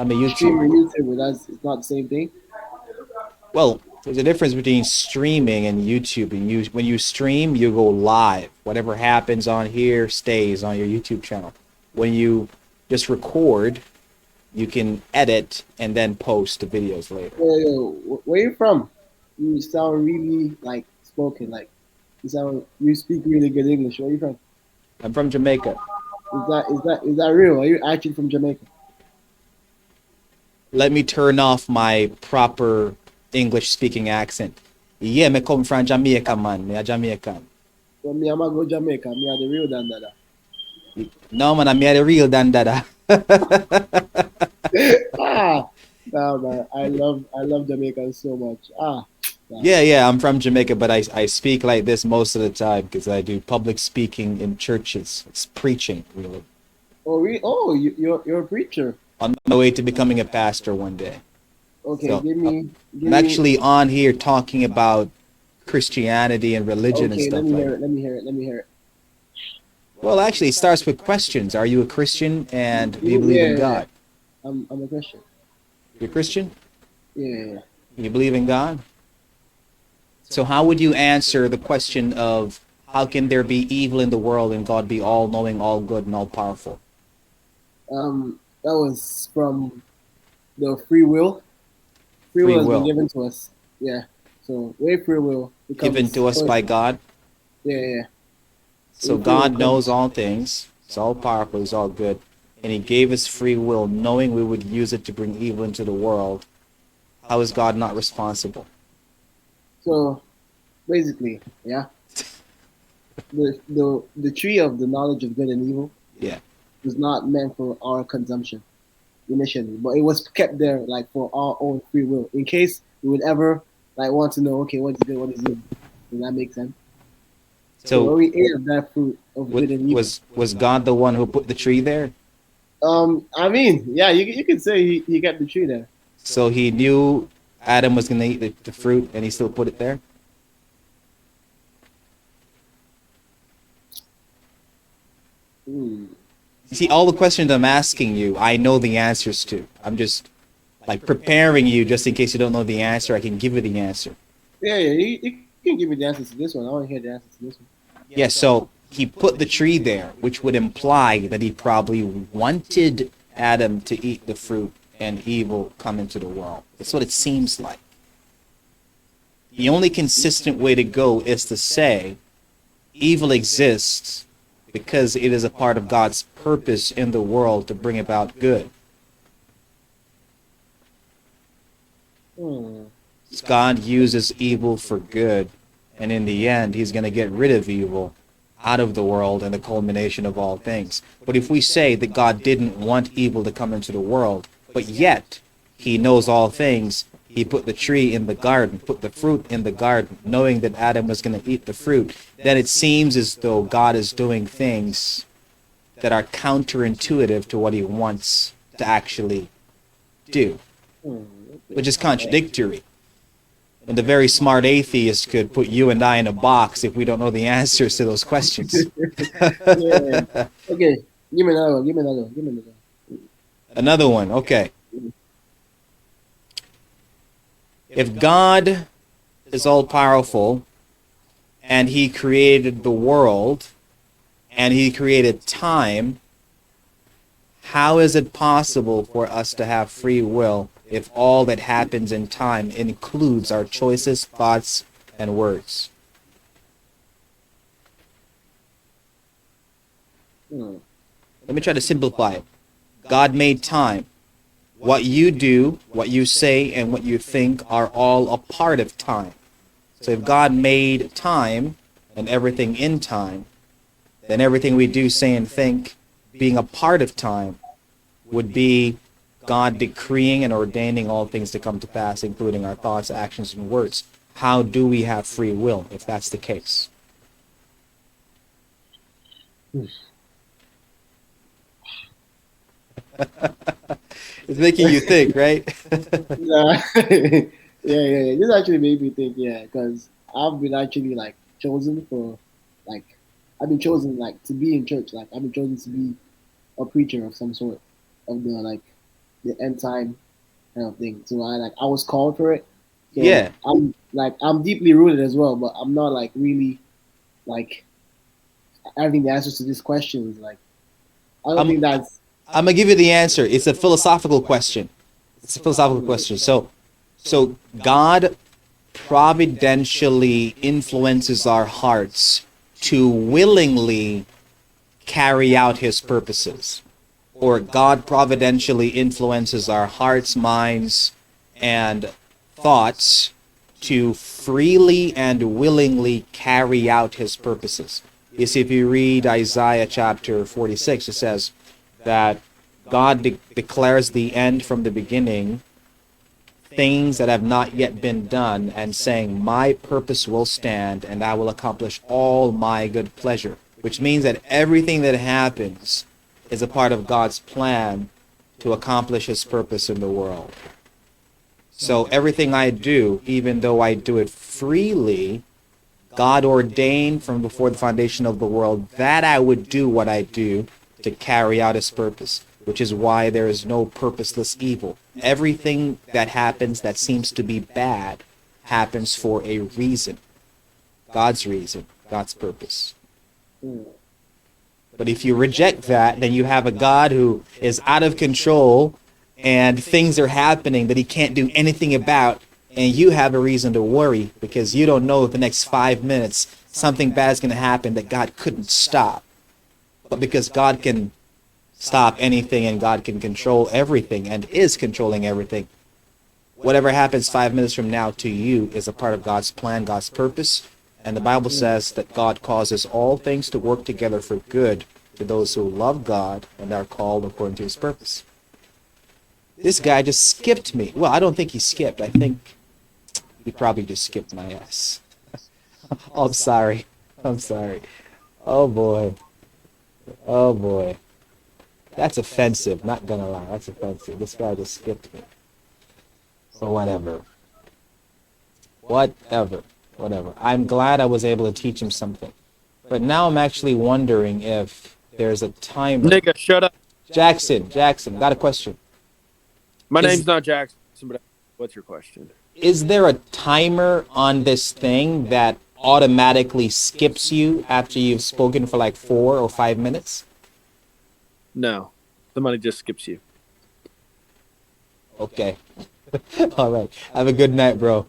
I'm a Streamer, YouTuber. YouTuber, that's it's not the same thing. Well, there's a difference between streaming and YouTube. And when you stream, you go live. Whatever happens on here stays on your YouTube channel. When you just record, you can edit and then post the videos later. Yo, where you from? You sound really like spoken. Like you speak really good English. Where you from? I'm from Jamaica. Is that real? Are you actually from Jamaica? Let me turn off my proper English speaking accent. Yeah, me come from Jamaica, man. Me a Jamaican. Well, me, I'ma go Jamaica. Me are the real Dandada. No, man, I'm a real dandada. Ah, nah, man. I love Jamaica so much. Nah. Yeah, yeah, I'm from Jamaica, but I speak like this most of the time because I do public speaking in churches. It's preaching, really. You're a preacher. On my way to becoming a pastor one day. Okay, So give I'm me. actually on here talking about Christianity and religion and Okay, let stuff me like hear that. it. Let me hear it. Let me hear it. Well, actually, it starts with questions. Are you a Christian and do you believe Yeah, in yeah, yeah. God? I'm a Christian. You're a Christian? Yeah, yeah, yeah. You believe in God? So how would you answer the question of how can there be evil in the world and God be all knowing, all good, and all powerful? That was from the free will. Free will Free has been will given to us. Yeah. So where free will given becomes to us by choices. God. Yeah, yeah, yeah. So Where free will God comes. knows all things. He's all powerful. He's all good. And he gave us free will, knowing we would use it to bring evil into the world. How is God not responsible? So basically, yeah, the tree of the knowledge of good and evil Yeah. was not meant for our consumption initially, but it was kept there like for our own free will, in case we would ever like want to know, okay, what is good, what is evil. Does that make sense? So So when we ate of that fruit of good and evil, was God the one who put the tree there? I mean, yeah, you could say he got the tree there. So he knew Adam was going to eat the fruit and he still put it there? Hmm. You see, all the questions I'm asking you, I know the answers to. I'm just like preparing you just in case you don't know the answer. I can give you the answer. Yeah, yeah, you can give me the answers to this one. I want to hear the answers to this one. Yeah, so he put the tree there, which would imply that he probably wanted Adam to eat the fruit and evil come into the world. That's what it seems like. The only consistent way to go is to say evil exists because it is a part of God's purpose in the world to bring about good. Hmm. God uses evil for good, and in the end, he's going to get rid of evil out of the world and the culmination of all things. But if we say that God didn't want evil to come into the world, but yet he knows all things, he put the tree in the garden, put the fruit in the garden, knowing that Adam was going to eat the fruit, then it seems as though God is doing things that are counterintuitive to what he wants to actually do, Hmm. which is contradictory. And the very smart atheist could put you and I in a box if we don't know the answers to those questions. Yeah. Okay. Give me another one. Give me another one. Give me another Another one, okay. If God is all powerful and he created the world and he created time, how is it possible for us to have free will if all that happens in time includes our choices, thoughts, and words? one. Let me try to simplify it. God made time. What you do, what you say, and what you think are all a part of time. So if God made time and everything in time, then everything we do, say, and think being a part of time would be God decreeing and ordaining all things to come to pass, including our thoughts, actions, and words. How do we have free will if that's the case? Hmm. It's making you think, right? Yeah. Yeah, yeah, yeah. This actually made me think, yeah, because I've been actually like chosen for, like, I've been chosen like to be in church. Like, I've been chosen to be a preacher of some sort of the like. the end time kind of thing. So I was called for it. So Yeah. I'm deeply rooted as well, but I'm not like really like having the answers to these questions. Like I don't I'm think that's I'm gonna give you the answer. It's a philosophical question. It's a philosophical question. So God providentially influences our hearts to willingly carry out his purposes. Or God providentially influences our hearts, minds, and thoughts to freely and willingly carry out his purposes. You see, if you read Isaiah chapter 46, it says that God declares the end from the beginning, things that have not yet been done, and saying, my purpose will stand and I will accomplish all my good pleasure, which means that everything that happens is a part of God's plan to accomplish his purpose in the world. So everything I do, even though I do it freely, God ordained from before the foundation of the world that I would do what I do to carry out his purpose, which is why there is no purposeless evil. Everything that happens that seems to be bad happens for a reason. Reason, God's purpose. mm, But if you reject that, then you have a God who is out of control and things are happening that he can't do anything about, and you have a reason to worry because you don't know if the next 5 minutes something bad is going to happen that God couldn't stop. But because God can stop anything and God can control everything and is controlling everything, whatever happens 5 minutes from now to you is a part of God's plan, God's purpose. And the Bible says that God causes all things to work together for good to those who love God and are called according to his purpose. This guy just skipped me. Well, I don't think he skipped. I think he probably just skipped my ass. Oh, I'm sorry. I'm sorry. Oh boy. Oh boy. That's offensive. Not gonna lie. That's offensive. This guy just skipped me. So whatever. Whatever. I'm glad I was able to teach him something. But now I'm actually wondering if there's a timer. Nigga, shut up. Jackson, got a question. My Is name's not Jackson, but what's your question? is there a timer on this thing that automatically skips you after you've spoken for like 4 or 5 minutes? No. Somebody just skips you. Okay. All right. Have a good night, bro.